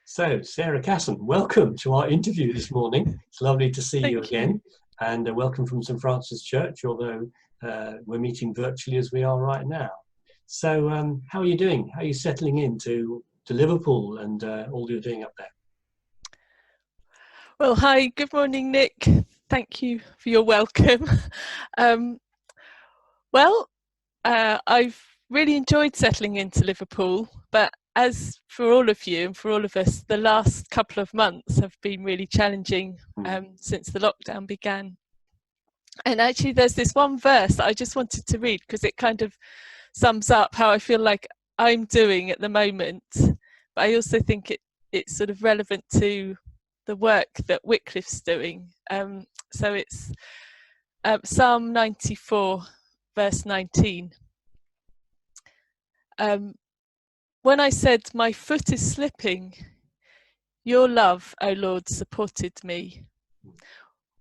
So, Sarah Casson, welcome to our interview this morning. It's lovely to see you Thank again, you. and welcome from St Francis Church, although we're meeting virtually as we are right now. So, how are you doing? How are you settling into Liverpool and all you're doing up there? Well, hi, good morning, Nick. Thank you for your welcome. Um, I've really enjoyed settling into Liverpool, but as for all of you and for all of us, the last couple of months have been really challenging since the lockdown began. And actually, there's this one verse that I just wanted to read because it kind of sums up how I feel like I'm doing at the moment. But I also think it's sort of relevant to the work that Wycliffe's doing. So it's Psalm 94, verse 19. When I said, my foot is slipping, your love, O Lord, supported me.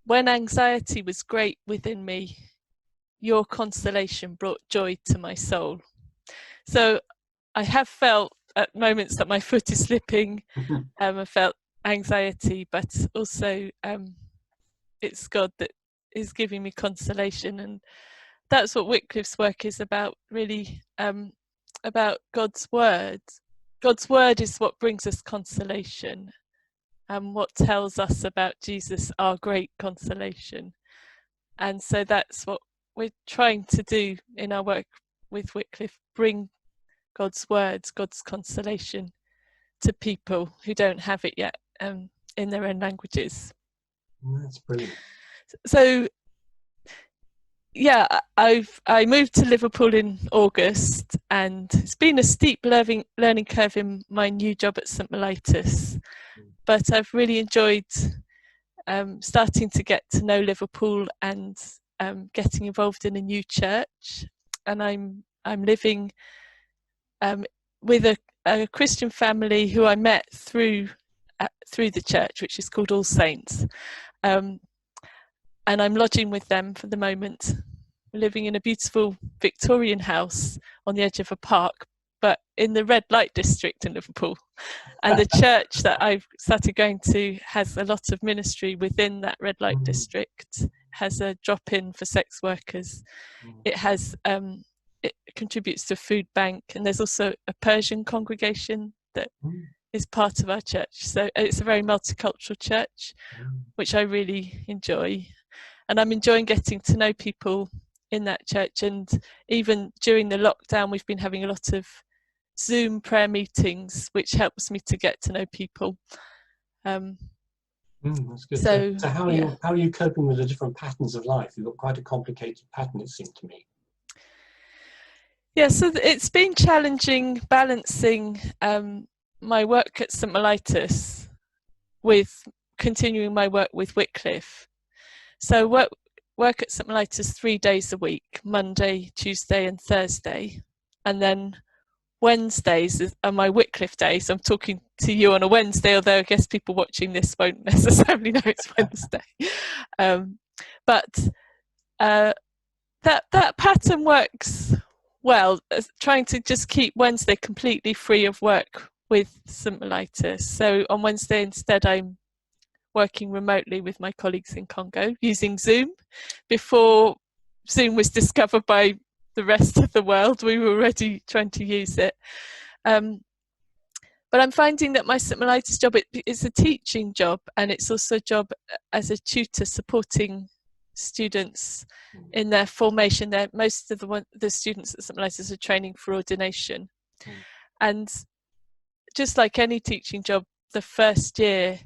When anxiety was great within me, your consolation brought joy to my soul. So I have felt at moments that my foot is slipping. I felt anxiety, but also it's God that is giving me consolation, and that's what Wycliffe's work is about, really, about God's word. God's word is what brings us consolation and what tells us about Jesus, our great consolation. And so that's what we're trying to do in our work with Wycliffe, bring God's words, God's consolation to people who don't have it yet in their own languages. That's brilliant. So yeah, I moved to Liverpool in August, and it's been a steep learning curve in my new job at St Mellitus, but I've really enjoyed starting to get to know Liverpool and getting involved in a new church. And I'm living with a Christian family who I met through the church, which is called All Saints. And I'm lodging with them for the moment. We're living in a beautiful Victorian house on the edge of a park, but in the red light district in Liverpool. And the church that I've started going to has a lot of ministry within that red light district, has a drop-in for sex workers. It has it contributes to a food bank, and there's also a Persian congregation that is part of our church. So it's a very multicultural church, which I really enjoy. And I'm enjoying getting to know people in that church. And even during the lockdown, we've been having a lot of Zoom prayer meetings, which helps me to get to know people. That's good. So how are you coping with the different patterns of life? You've got quite a complicated pattern, it seemed to me. Yeah, so it's been challenging balancing my work at St Mellitus with continuing my work with Wycliffe. So work at St Mellitus 3 days a week, Monday, Tuesday and Thursday. And then Wednesdays are my Wycliffe days. So I'm talking to you on a Wednesday, although I guess people watching this won't necessarily know it's Wednesday. But that pattern works well, trying to just keep Wednesday completely free of work with St Mellitus. So on Wednesday instead, I'm working remotely with my colleagues in Congo using Zoom. Before Zoom was discovered by the rest of the world, we were already trying to use it. But I'm finding that my St Mellitus job is a teaching job, and it's also a job as a tutor supporting students in their formation. Most of the students at St Mellitus are training for ordination. And just like any teaching job, the first year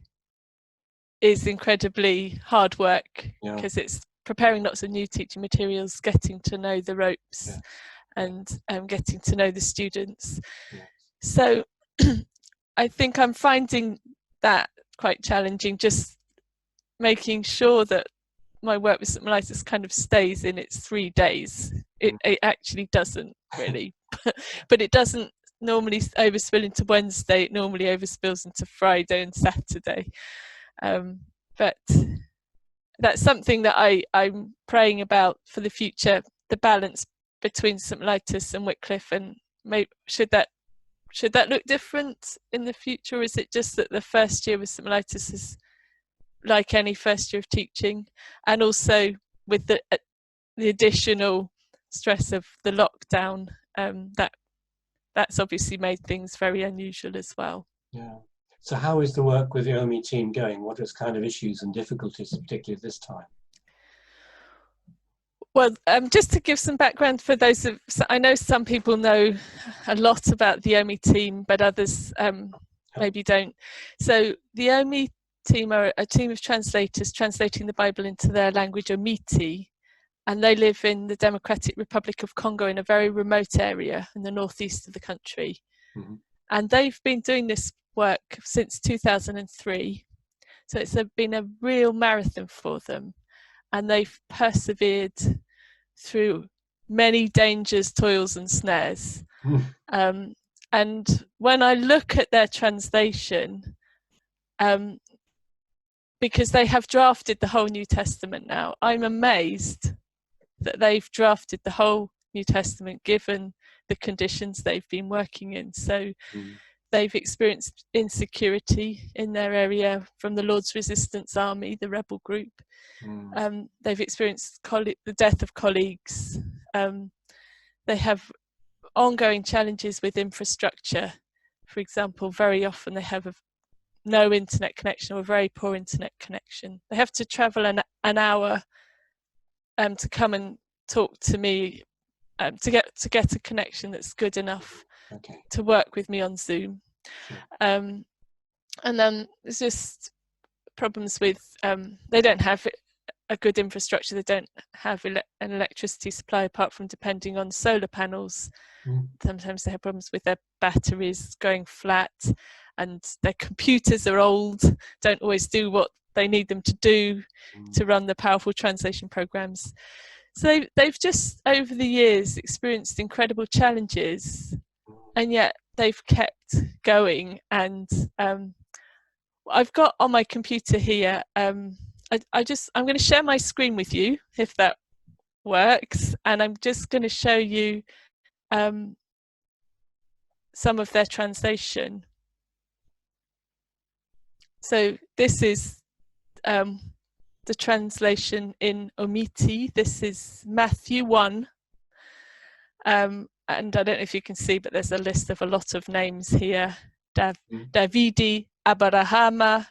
is incredibly hard work because it's preparing lots of new teaching materials, getting to know the ropes, and getting to know the students. So I think I'm finding that quite challenging, just making sure that my work with St Mellitus kind of stays in its 3 days. It actually doesn't really, but it doesn't normally overspill into Wednesday. It normally overspills into Friday and Saturday. But that's something that I'm praying about for the future, the balance between St Mellitus and Wycliffe, and should should that look different in the future, or is it just that the first year with St Mellitus is like any first year of teaching, and also with the additional stress of the lockdown, that's obviously made things very unusual as well. Yeah. So how is the work with the OMI team going? What is kind of issues and difficulties, particularly this time? Well, just to give some background for those of, I know some people know a lot about the OMI team, but others maybe don't. So the OMI team are a team of translators translating the Bible into their language, Omiti, and they live in the Democratic Republic of Congo in a very remote area in the northeast of the country. Mm-hmm. And they've been doing this work since 2003. So it's been a real marathon for them. And they've persevered through many dangers, toils and snares. And when I look at their translation, because they have drafted the whole New Testament now, I'm amazed that they've drafted the whole New Testament given the conditions they've been working in. So they've experienced insecurity in their area from the Lord's Resistance Army, the rebel group. They've experienced the death of colleagues. They have ongoing challenges with infrastructure. For example, very often they have no internet connection or a very poor internet connection. They have to travel an hour to come and talk to me, to get a connection that's good enough to work with me on Zoom. And then there's just problems with they don't have a good infrastructure. They don't have an electricity supply apart from depending on solar panels. Sometimes they have problems with their batteries going flat, and their computers are old, don't always do what they need them to do to run the powerful translation programs. So they've just over the years experienced incredible challenges, and yet they've kept going. And I've got on my computer here, I'm going to share my screen with you if that works, and I'm just going to show you some of their translation. So this is the translation in Omiti. This is Matthew 1. And I don't know if you can see, but there's a list of a lot of names here. Davidi, Abrahama,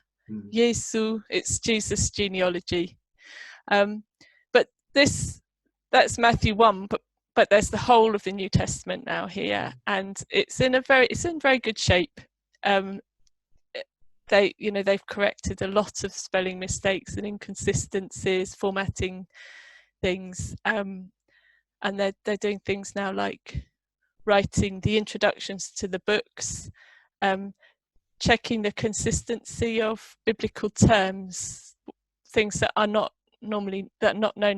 Yesu, it's Jesus' genealogy. But that's Matthew 1, but there's the whole of the New Testament now here, and it's in very good shape. They've corrected a lot of spelling mistakes and inconsistencies, formatting things, and they're doing things now like writing the introductions to the books, checking the consistency of biblical terms, things that are not known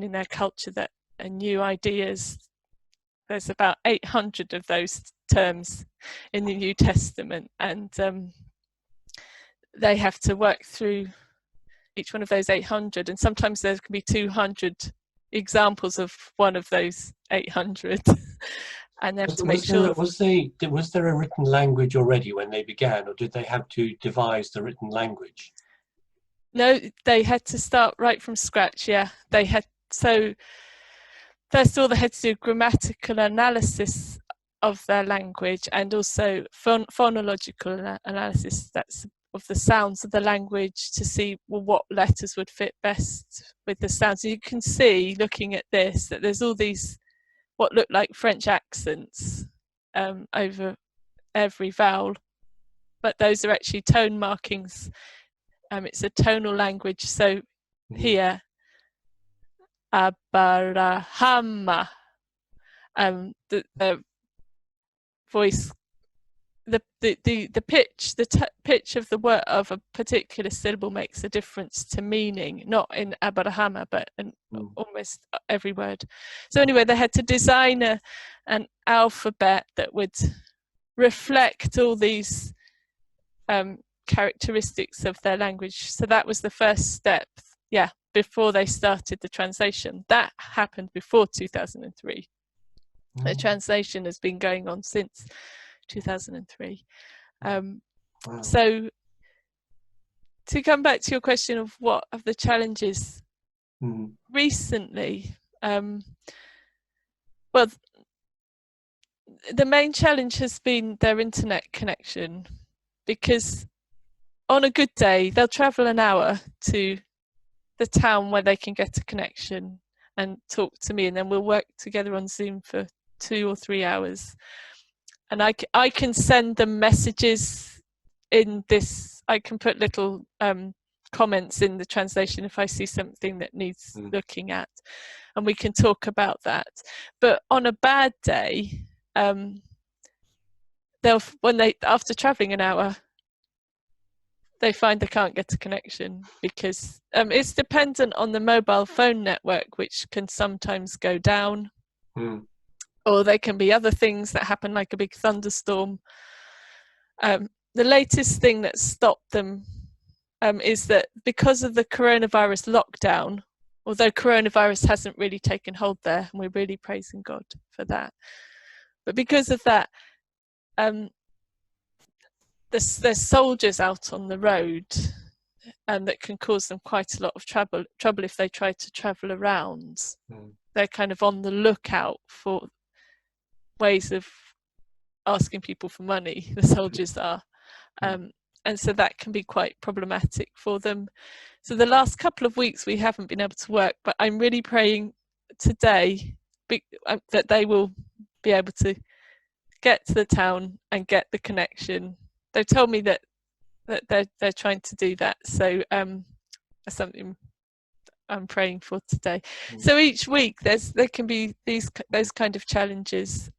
in their culture, that are new ideas. There's about 800 of those terms in the New Testament, and they have to work through each one of those 800, and sometimes there can be 200 examples of one of those 800. And they have to make sure. Was there a written language already when they began, or did they have to devise the written language? No, they had to start right from scratch. Yeah, so first of all, they had to do grammatical analysis of their language, and also phonological analysis, that's of the sounds of the language, to see what letters would fit best with the sounds. And you can see, looking at this, that there's all these what look like French accents over every vowel, but those are actually tone markings. It's a tonal language. So here, Abarahama, the voice, the pitch of the word of a particular syllable makes a difference to meaning, not in Abarahama, but in almost every word. So anyway, they had to design an alphabet that would reflect all these characteristics of their language. So that was the first step, before they started the translation. That happened before 2003. The translation has been going on since 2003. Wow. So to come back to your question of what of the challenges recently, well, the main challenge has been their internet connection, because on a good day they'll travel an hour to the town where they can get a connection and talk to me, and then we'll work together on Zoom for 2 or 3 hours, and I can send them messages in this. I can put little comments in the translation if I see something that needs looking at, and we can talk about that. But on a bad day, after traveling an hour, they find they can't get a connection, because it's dependent on the mobile phone network, which can sometimes go down, or there can be other things that happen, like a big thunderstorm. The latest thing that stopped them is that because of the coronavirus lockdown, although coronavirus hasn't really taken hold there, and we're really praising God for that, but because of that, there's soldiers out on the road, and that can cause them quite a lot of trouble if they try to travel around. They're kind of on the lookout for ways of asking people for money, the soldiers are, and so that can be quite problematic for them. So the last couple of weeks we haven't been able to work, but I'm really praying today that they will be able to get to the town and get the connection. They've told me that they're trying to do that, so that's something I'm praying for today. So each week there can be those kind of challenges.